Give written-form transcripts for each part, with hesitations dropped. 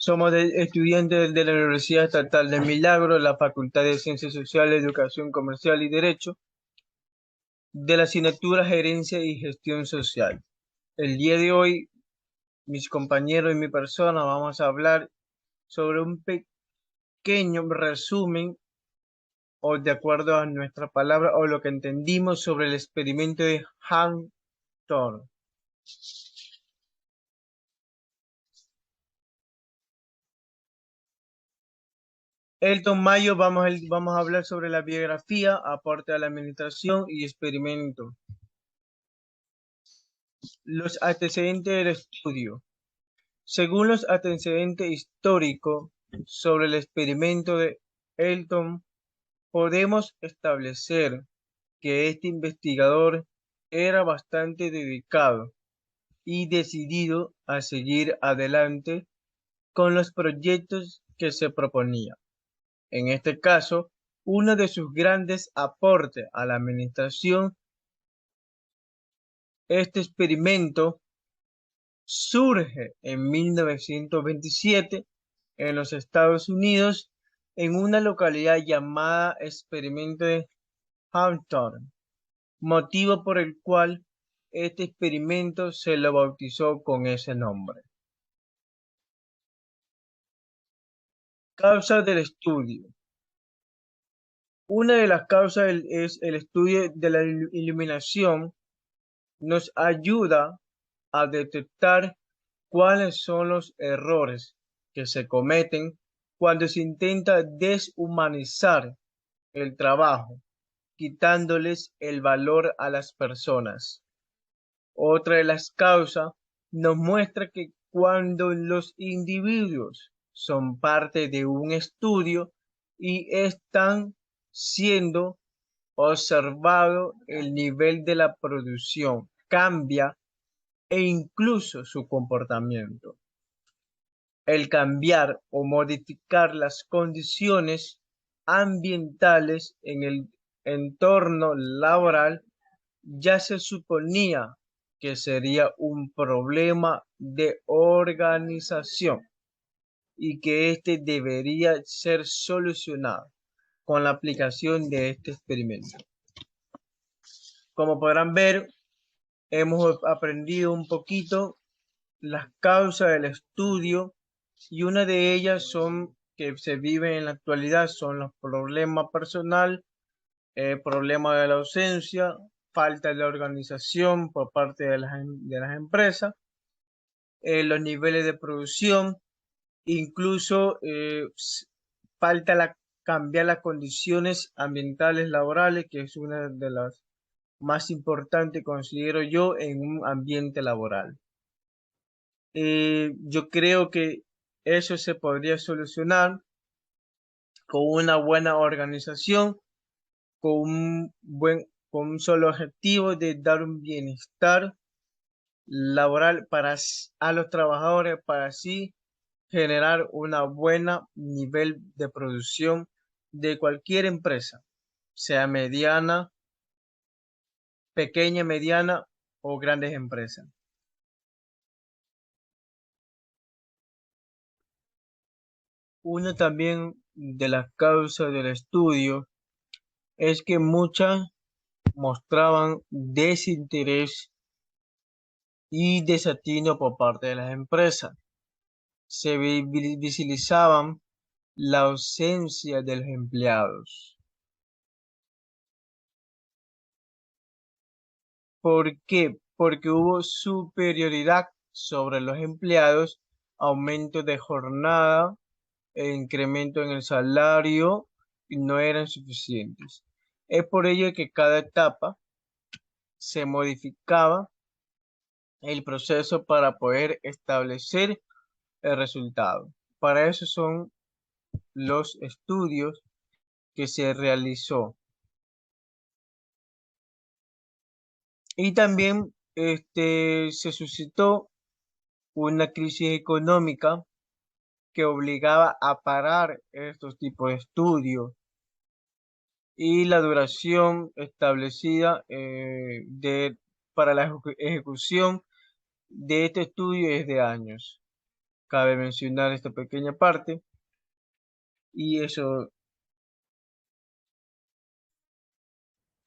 Somos estudiantes de la Universidad Estatal de Milagro, la Facultad de Ciencias Sociales, Educación Comercial y Derecho, de la asignatura Gerencia y Gestión Social. El día de hoy, mis compañeros y mi persona vamos a hablar sobre un pequeño resumen o de acuerdo a nuestra palabra o lo que entendimos sobre el experimento de Hampton. Elton Mayo, vamos a hablar sobre la biografía, aporte a la administración y experimento. Los antecedentes del estudio. Según los antecedentes históricos sobre el experimento de Elton, podemos establecer que este investigador era bastante dedicado y decidido a seguir adelante con los proyectos que se proponía. En este caso, uno de sus grandes aportes a la administración, este experimento surge en 1927 en los Estados Unidos en una localidad llamada Experimento de Hampton, motivo por el cual este experimento se lo bautizó con ese nombre. Causas del estudio. Una de las causas es el estudio de la iluminación. Nos ayuda a detectar cuáles son los errores que se cometen cuando se intenta deshumanizar el trabajo, quitándoles el valor a las personas. Otra de las causas nos muestra que cuando los individuos son parte de un estudio y están siendo observado, el nivel de la producción cambia e incluso su comportamiento. El cambiar o modificar las condiciones ambientales en el entorno laboral ya se suponía que sería un problema de organización y que este debería ser solucionado con la aplicación de este experimento. Como podrán ver, hemos aprendido un poquito las causas del estudio y una de ellas son que se vive en la actualidad son los problemas personal, problema de la ausencia, falta de organización por parte de las empresas, los niveles de producción, incluso falta cambiar las condiciones ambientales laborales, que es una de las más importantes, considero yo, en un ambiente laboral. Yo creo que eso se podría solucionar con una buena organización, con un solo objetivo de dar un bienestar laboral a los trabajadores para así generar una buena nivel de producción de cualquier empresa, sea mediana, pequeña, mediana o grandes empresas. Una también de las causas del estudio es que muchas mostraban desinterés y desatino por parte de las empresas. Se visibilizaban la ausencia de los empleados. ¿Por qué? Porque hubo superioridad sobre los empleados, aumento de jornada e incremento en el salario y no eran suficientes. Es por ello que cada etapa se modificaba el proceso para poder establecer el resultado. Para eso son los estudios que se realizó. Y también se suscitó una crisis económica que obligaba a parar estos tipos de estudios y la duración establecida para la ejecución de este estudio es de años. Cabe mencionar esta pequeña parte y eso.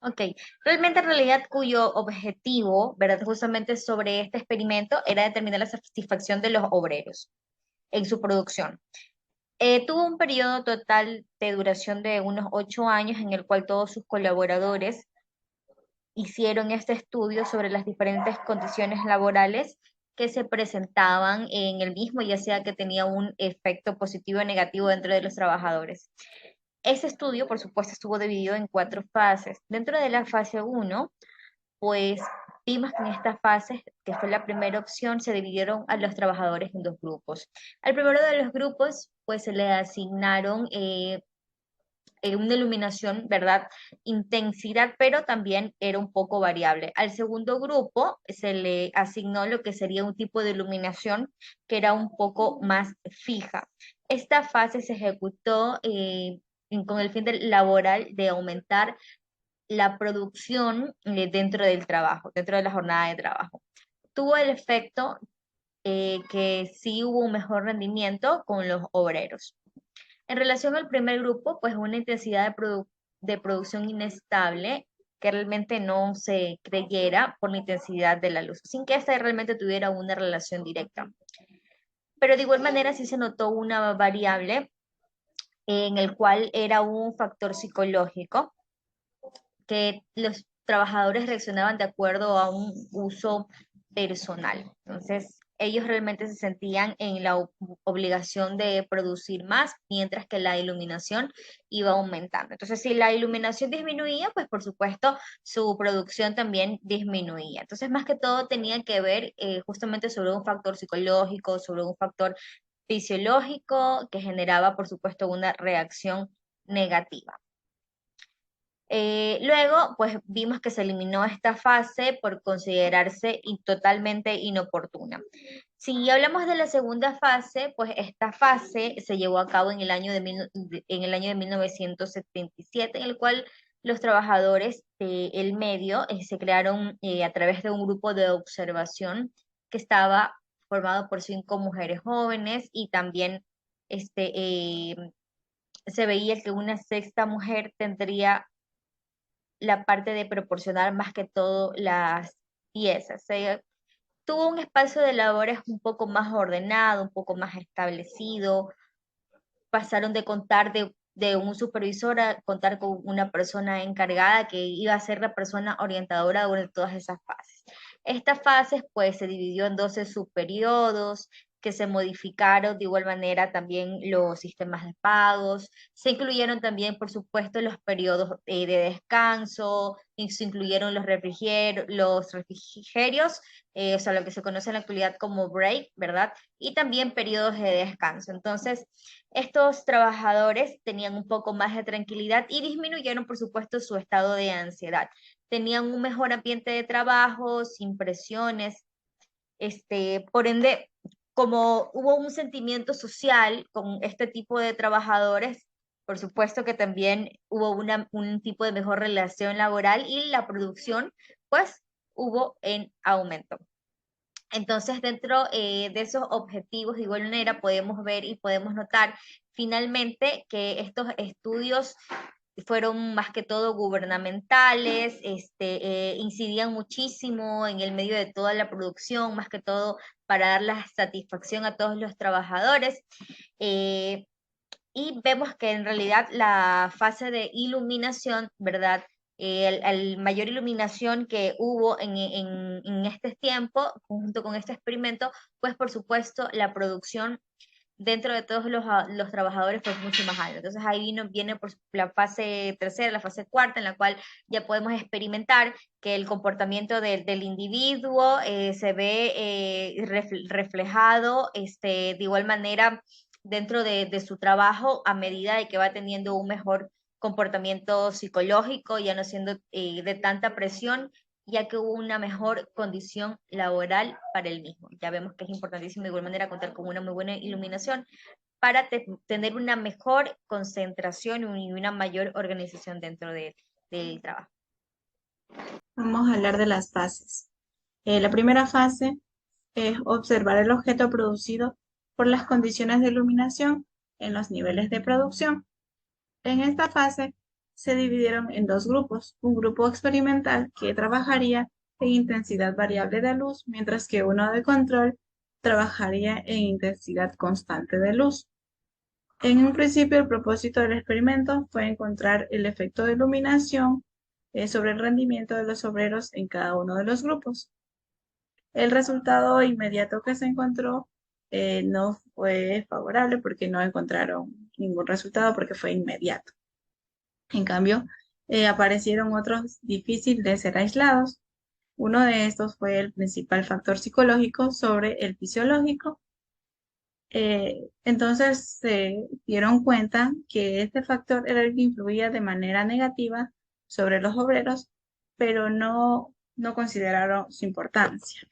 Ok, realmente en realidad cuyo objetivo, ¿verdad? Justamente sobre este experimento era determinar la satisfacción de los obreros en su producción. Tuvo un periodo total de duración de unos 8 años en el cual todos sus colaboradores hicieron este estudio sobre las diferentes condiciones laborales que se presentaban en el mismo, ya sea que tenía un efecto positivo o negativo dentro de los trabajadores. Ese estudio, por supuesto, estuvo dividido en 4 fases. Dentro de la fase uno, pues vimos que en esta fase, que fue la primera opción, se dividieron a los trabajadores en 2 grupos. Al primero de los grupos, pues se le asignaron una iluminación, ¿verdad? Intensidad, pero también era un poco variable. Al segundo grupo se le asignó lo que sería un tipo de iluminación que era un poco más fija. Esta fase se ejecutó con el fin laboral de aumentar la producción dentro del trabajo, dentro de la jornada de trabajo. Tuvo el efecto que sí hubo un mejor rendimiento con los obreros. En relación al primer grupo, pues una intensidad de producción inestable que realmente no se creyera por la intensidad de la luz, sin que ésta realmente tuviera una relación directa. Pero de igual manera sí se notó una variable en el cual era un factor psicológico, que los trabajadores reaccionaban de acuerdo a un uso personal. Entonces, ellos realmente se sentían en la obligación de producir más, mientras que la iluminación iba aumentando. Entonces, si la iluminación disminuía, pues por supuesto su producción también disminuía. Entonces, más que todo tenía que ver justamente sobre un factor psicológico, sobre un factor fisiológico que generaba, por supuesto, una reacción negativa. Luego, pues vimos que se eliminó esta fase por considerarse totalmente inoportuna. Si hablamos de la segunda fase, pues esta fase se llevó a cabo en el año en el año de 1977, en el cual los trabajadores del medio se crearon a través de un grupo de observación que estaba formado por 5 mujeres jóvenes y también se veía que una sexta mujer tendría la parte de proporcionar más que todo las piezas. Tuvo un espacio de labores un poco más ordenado, un poco más establecido. Pasaron de contar de un supervisor a contar con una persona encargada que iba a ser la persona orientadora durante todas esas fases. Estas fases pues se dividió en 12 subperiodos que se modificaron de igual manera también los sistemas de pagos, se incluyeron también por supuesto los periodos de descanso, y se incluyeron los refrigerios, o sea, lo que se conoce en la actualidad como break, ¿verdad? Y también periodos de descanso. Entonces, estos trabajadores tenían un poco más de tranquilidad y disminuyeron, por supuesto, su estado de ansiedad. Tenían un mejor ambiente de trabajo, sin presiones. Por ende, como hubo un sentimiento social con este tipo de trabajadores, por supuesto que también hubo un tipo de mejor relación laboral y la producción, pues, hubo en aumento. Entonces, dentro de esos objetivos, de igual manera, podemos ver y podemos notar finalmente que estos estudios fueron más que todo gubernamentales, incidían muchísimo en el medio de toda la producción, más que todo para dar la satisfacción a todos los trabajadores. Eh, y vemos que en realidad la fase de iluminación, ¿verdad? El mayor iluminación que hubo en este tiempo, junto con este experimento, pues por supuesto la producción dentro de todos los trabajadores fue mucho más alta. Entonces ahí viene por la fase tercera, la fase cuarta, en la cual ya podemos experimentar que el comportamiento del individuo se ve reflejado de igual manera dentro de su trabajo a medida de que va teniendo un mejor comportamiento psicológico, ya no siendo de tanta presión, ya que hubo una mejor condición laboral para el mismo. Ya vemos que es importantísimo de igual manera contar con una muy buena iluminación para tener una mejor concentración y una mayor organización dentro del trabajo. Vamos a hablar de las fases. La primera fase es observar el objeto producido por las condiciones de iluminación en los niveles de producción. En esta fase se dividieron en dos grupos, un grupo experimental que trabajaría en intensidad variable de luz, mientras que uno de control trabajaría en intensidad constante de luz. En un principio, el propósito del experimento fue encontrar el efecto de iluminación sobre el rendimiento de los obreros en cada uno de los grupos. El resultado inmediato que se encontró no fue favorable porque no encontraron ningún resultado porque fue inmediato. En cambio, aparecieron otros difíciles de ser aislados. Uno de estos fue el principal factor psicológico sobre el fisiológico. Entonces se dieron cuenta que este factor era el que influía de manera negativa sobre los obreros, pero no consideraron su importancia.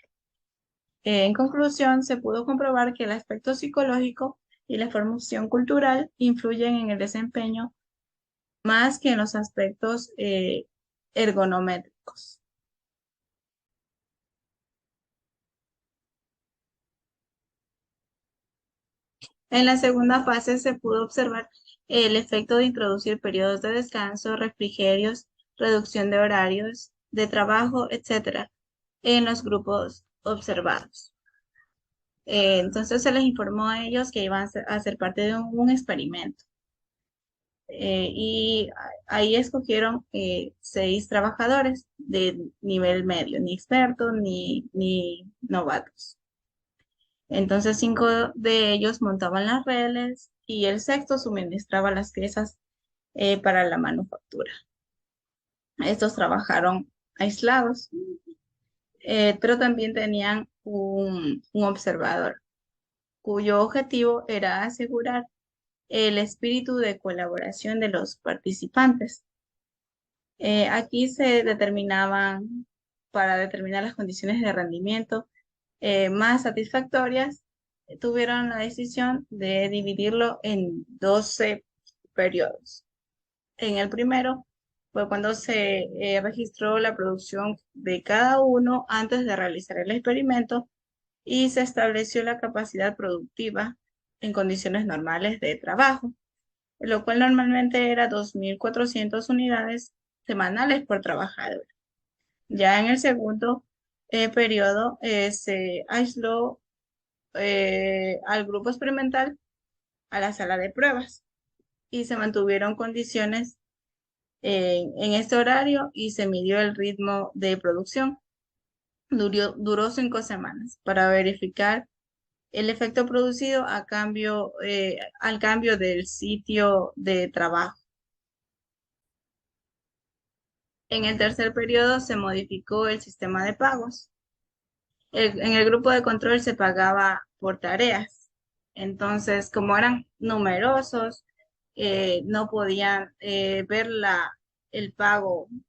En conclusión, se pudo comprobar que el aspecto psicológico y la formación cultural influyen en el desempeño más que en los aspectos ergonométricos. En la segunda fase se pudo observar el efecto de introducir periodos de descanso, refrigerios, reducción de horarios de trabajo, etc., en los grupos observados. Entonces se les informó a ellos que iban a ser parte de un experimento. Y ahí escogieron 6 trabajadores de nivel medio, ni expertos ni novatos. Entonces 5 de ellos montaban las reles y el sexto suministraba las piezas para la manufactura. Estos trabajaron aislados, pero también tenían un observador, cuyo objetivo era asegurar el espíritu de colaboración de los participantes. Aquí se determinaban, para determinar las condiciones de rendimiento más satisfactorias, tuvieron la decisión de dividirlo en 12 periodos. En el primero fue cuando se registró la producción de cada uno antes de realizar el experimento y se estableció la capacidad productiva en condiciones normales de trabajo, lo cual normalmente era 2.400 unidades semanales por trabajador. Ya en el segundo periodo se aisló al grupo experimental a la sala de pruebas y se mantuvieron condiciones en este horario y se midió el ritmo de producción. Duró 5 semanas para verificar el efecto producido al cambio del sitio de trabajo. En el tercer periodo se modificó el sistema de pagos. En el grupo de control se pagaba por tareas. Entonces, como eran numerosos, no podían ver el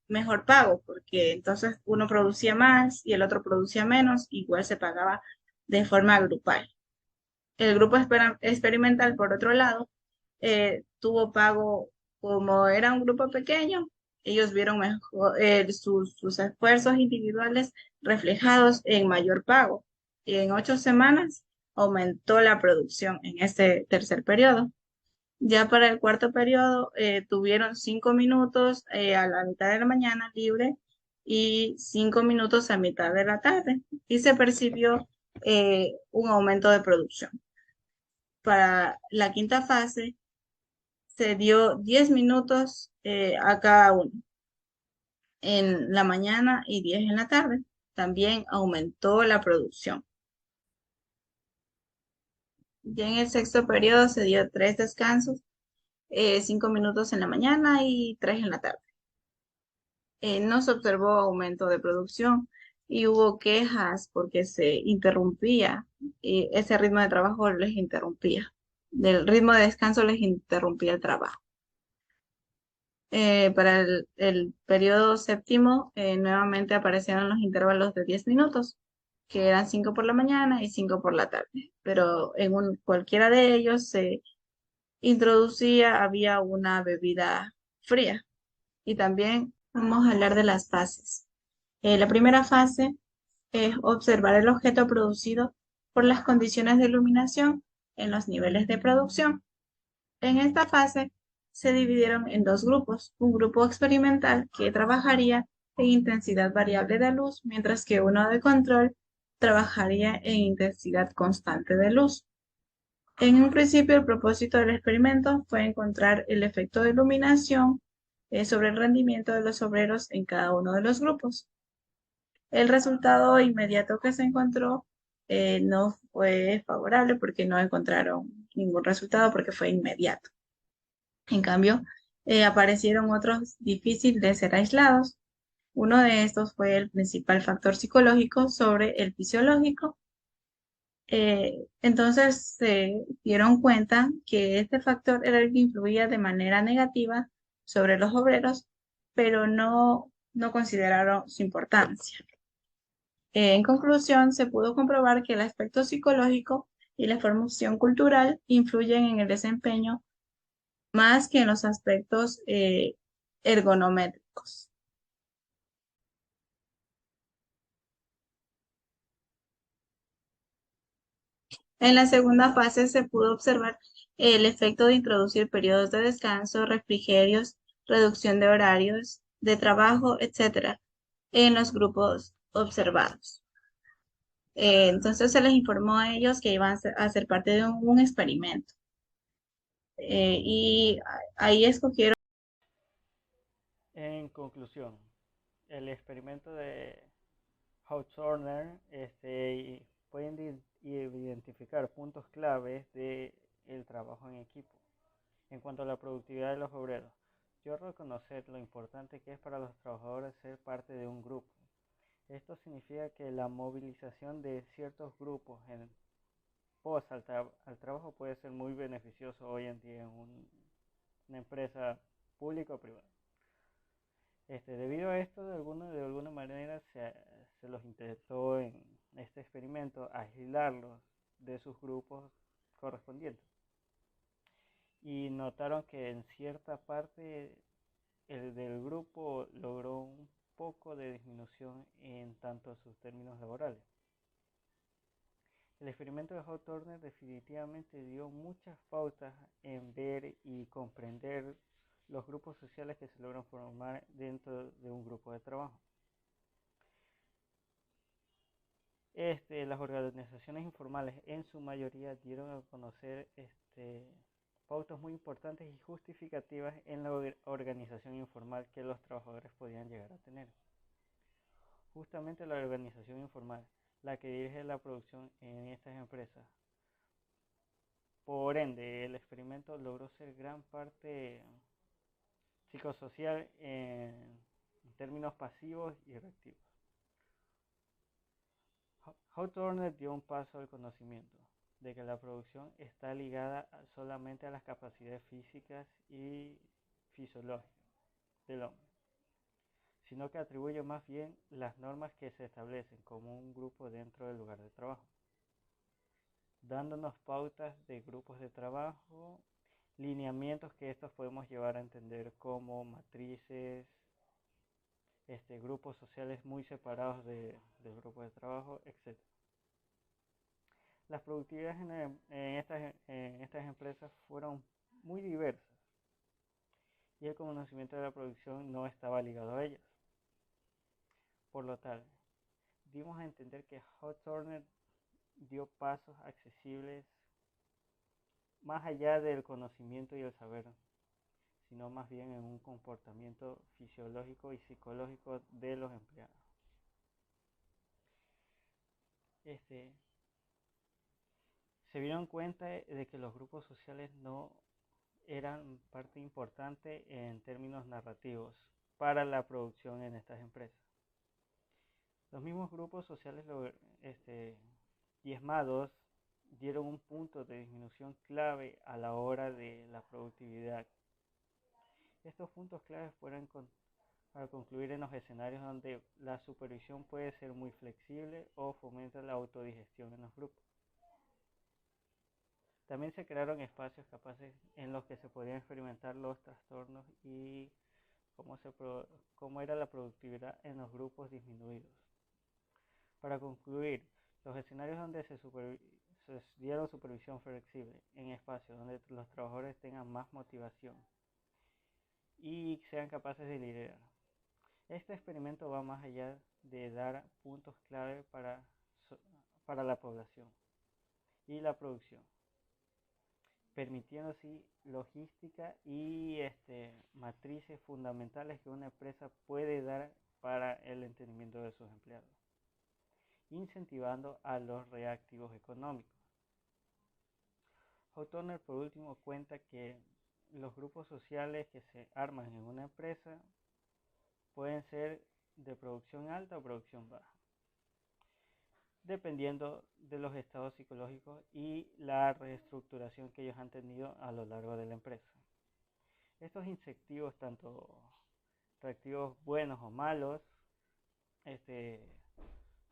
mejor pago, porque entonces uno producía más y el otro producía menos, igual se pagaba de forma grupal. El grupo experimental, por otro lado, tuvo pago, como era un grupo pequeño, ellos vieron mejor sus esfuerzos individuales reflejados en mayor pago. Y en 8 semanas aumentó la producción en este tercer periodo. Ya para el cuarto periodo tuvieron 5 minutos a la mitad de la mañana libre y 5 minutos a mitad de la tarde. Y se percibió un aumento de producción. Para la quinta fase se dio 10 minutos a cada uno en la mañana y 10 en la tarde. También aumentó la producción. Ya en el sexto periodo se dio 3 descansos, 5 minutos en la mañana y 3 en la tarde. No se observó aumento de producción y hubo quejas porque se interrumpía, ese ritmo de trabajo les interrumpía. Del ritmo de descanso les interrumpía el trabajo. Para el periodo séptimo, nuevamente aparecieron los intervalos de 10 minutos, que eran 5 por la mañana y 5 por la tarde. Pero en cualquiera de ellos se introducía, había una bebida fría. Y también vamos a hablar de las fases. La primera fase es observar el objeto producido por las condiciones de iluminación en los niveles de producción. En esta fase se dividieron en dos grupos, un grupo experimental que trabajaría en intensidad variable de luz, mientras que uno de control trabajaría en intensidad constante de luz. En un principio, el propósito del experimento fue encontrar el efecto de iluminación sobre el rendimiento de los obreros en cada uno de los grupos. El resultado inmediato que se encontró no fue favorable porque no encontraron ningún resultado porque fue inmediato. En cambio, aparecieron otros difíciles de ser aislados. Uno de estos fue el principal factor psicológico sobre el fisiológico. Entonces se dieron cuenta que este factor era el que influía de manera negativa sobre los obreros, pero no consideraron su importancia. En conclusión, se pudo comprobar que el aspecto psicológico y la formación cultural influyen en el desempeño más que en los aspectos ergonométricos. En la segunda fase se pudo observar el efecto de introducir periodos de descanso, refrigerios, reducción de horarios de trabajo, etcétera, en los grupos observados. Entonces se les informó a ellos que iban a ser parte de un experimento. Y ahí escogieron. En conclusión, el experimento de Hawthorne puede identificar puntos claves del trabajo en equipo. En cuanto a la productividad de los obreros, dio a reconocer lo importante que es para los trabajadores ser parte de un grupo. Esto significa que la movilización de ciertos grupos en pos al trabajo puede ser muy beneficioso hoy en día en una empresa pública o privada. Debido a esto, de alguna manera se los intentó en este experimento aislarlos de sus grupos correspondientes. Y notaron que en cierta parte el del grupo logró un poco de disminución en tanto sus términos laborales. El experimento de Hawthorne definitivamente dio muchas pautas en ver y comprender los grupos sociales que se logran formar dentro de un grupo de trabajo. Las organizaciones informales en su mayoría dieron a conocer pautas muy importantes y justificativas en la organización informal que los trabajadores podían llegar a tener. Justamente la organización informal, la que dirige la producción en estas empresas. Por ende, el experimento logró ser gran parte psicosocial en términos pasivos y reactivos. Hawthorne dio un paso al conocimiento de que la producción está ligada solamente a las capacidades físicas y fisiológicas del hombre, sino que atribuye más bien las normas que se establecen como un grupo dentro del lugar de trabajo, dándonos pautas de grupos de trabajo, lineamientos que estos podemos llevar a entender como matrices, grupos sociales muy separados del grupo de trabajo, etc. Las productividades en estas empresas fueron muy diversas y el conocimiento de la producción no estaba ligado a ellas. Por lo tal, dimos a entender que Hawthorne dio pasos accesibles más allá del conocimiento y el saber, sino más bien en un comportamiento fisiológico y psicológico de los empleados. Se dieron cuenta de que los grupos sociales no eran parte importante en términos narrativos para la producción en estas empresas. Los mismos grupos sociales diezmados dieron un punto de disminución clave a la hora de la productividad. Estos puntos claves fueron para concluir en los escenarios donde la supervisión puede ser muy flexible o fomenta la autodigestión en los grupos. También se crearon espacios capaces en los que se podían experimentar los trastornos y cómo era la productividad en los grupos disminuidos. Para concluir, los escenarios donde se dieron supervisión flexible en espacios donde los trabajadores tengan más motivación y sean capaces de liderar. Este experimento va más allá de dar puntos clave para la población y la producción, permitiendo así logística y matrices fundamentales que una empresa puede dar para el entendimiento de sus empleados, incentivando a los reactivos económicos. Hawthorne, por último, cuenta que los grupos sociales que se arman en una empresa pueden ser de producción alta o producción baja, dependiendo de los estados psicológicos y la reestructuración que ellos han tenido a lo largo de la empresa. Estos incentivos, tanto reactivos buenos o malos,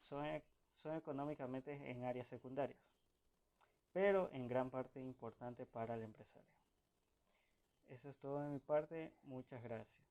son económicamente en áreas secundarias, pero en gran parte importante para el empresario. Eso es todo de mi parte. Muchas gracias.